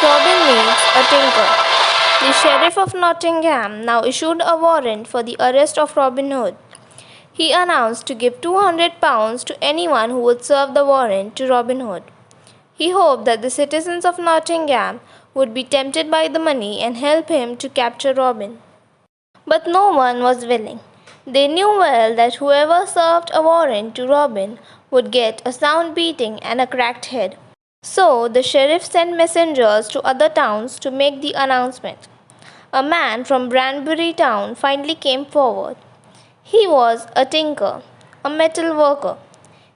Robin meets a tinker. The sheriff of Nottingham now issued a warrant for the arrest of Robin Hood. He announced to give £200 to anyone who would serve the warrant to Robin Hood. He hoped that the citizens of Nottingham would be tempted by the money and help him to capture Robin. But no one was willing. They knew well that whoever served a warrant to Robin would get a sound beating and a cracked head. So the sheriff sent messengers to other towns to make the announcement. A man from Branbury town finally came forward. He was a tinker, a metal worker.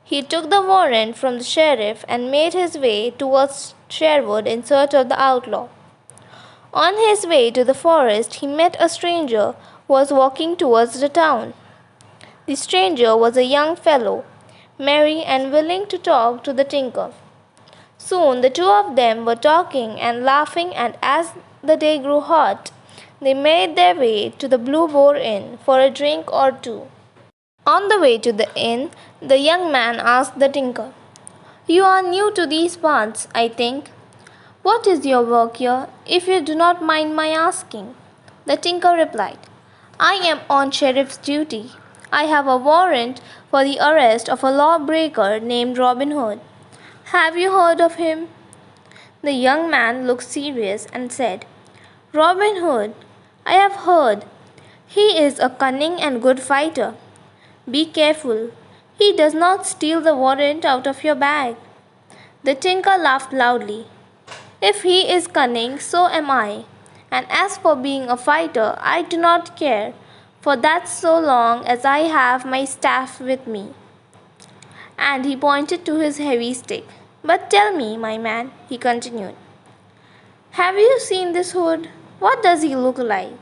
He took the warrant from the sheriff and made his way towards Sherwood in search of the outlaw. On his way to the forest, he met a stranger who was walking towards the town. The stranger was a young fellow, merry and willing to talk to the tinker. Soon the two of them were talking and laughing, and as the day grew hot, they made their way to the Blue Boar Inn for a drink or two. On the way to the inn, the young man asked the tinker, "You are new to these parts, I think. What is your work here, if you do not mind my asking?" The tinker replied, "I am on sheriff's duty. I have a warrant for the arrest of a lawbreaker named Robin Hood. Have you heard of him?" The young man looked serious and said, "Robin Hood, I have heard. He is a cunning and good fighter. Be careful. He does not steal the warrant out of your bag." The tinker laughed loudly. "If he is cunning, so am I. And as for being a fighter, I do not care, for that's so long as I have my staff with me." And he pointed to his heavy stick. "But tell me, my man," he continued, "have you seen this Hood? What does he look like?"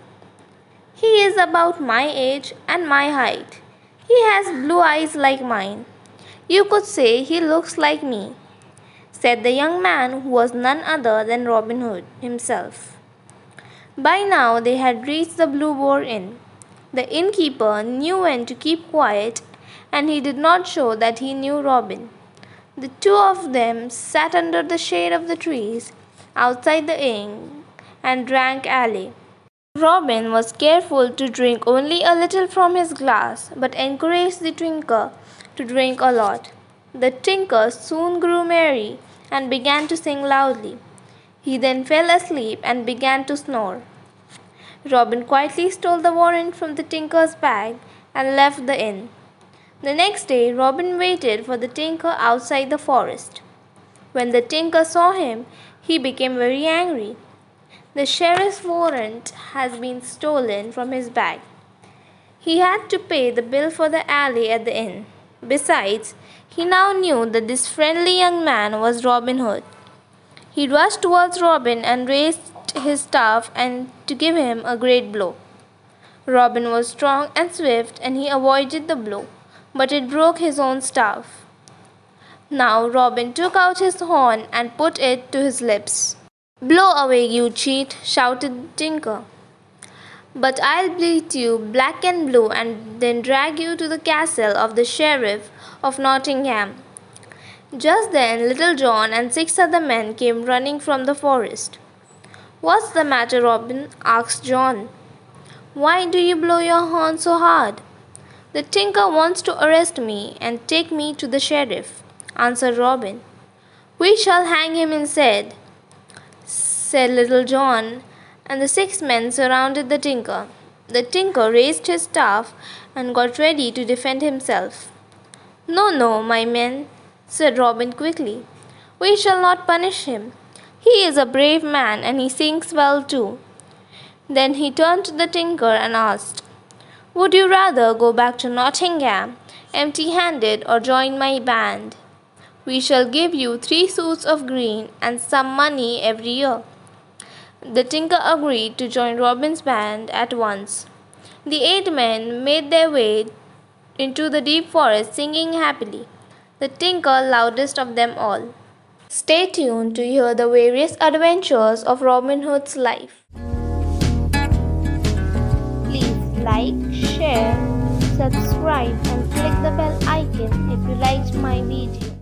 "He is about my age and my height. He has blue eyes like mine. You could say he looks like me," said the young man, who was none other than Robin Hood himself. By now they had reached the Blue Boar Inn. The innkeeper knew when to keep quiet, and he did not show that he knew Robin. The two of them sat under the shade of the trees outside the inn and drank ale. Robin was careful to drink only a little from his glass, but encouraged the tinker to drink a lot. The tinker soon grew merry and began to sing loudly. He then fell asleep and began to snore. Robin quietly stole the warrant from the tinker's bag and left the inn. The next day Robin waited for the tinker outside the forest. When the tinker saw him, he became very angry. "The sheriff's warrant has been stolen from his bag." He had to pay the bill for the alley at the inn. Besides, he now knew that this friendly young man was Robin Hood. He rushed towards Robin and raised his staff and to give him a great blow. Robin was strong and swift, and he avoided the blow, but it broke his own staff. Now Robin took out his horn and put it to his lips. "Blow away, you cheat!" shouted the tinker. "But I'll bleed you black and blue and then drag you to the castle of the sheriff of Nottingham." Just then Little John and 6 other men came running from the forest. "What's the matter, Robin?" asked John. "Why do you blow your horn so hard?" "The tinker wants to arrest me and take me to the sheriff," answered Robin. "We shall hang him instead," said Little John, and the 6 men surrounded the tinker. The tinker raised his staff and got ready to defend himself. "No, no, my men," said Robin quickly. "We shall not punish him. He is a brave man, and he sings well too." Then he turned to the tinker and asked, "Would you rather go back to Nottingham empty-handed or join my band? We shall give you 3 suits of green and some money every year." The tinker agreed to join Robin's band at once. The 8 men made their way into the deep forest singing happily, the tinker loudest of them all. Stay tuned to hear the various adventures of Robin Hood's life. Please like, share, subscribe and click the bell icon if you liked my video.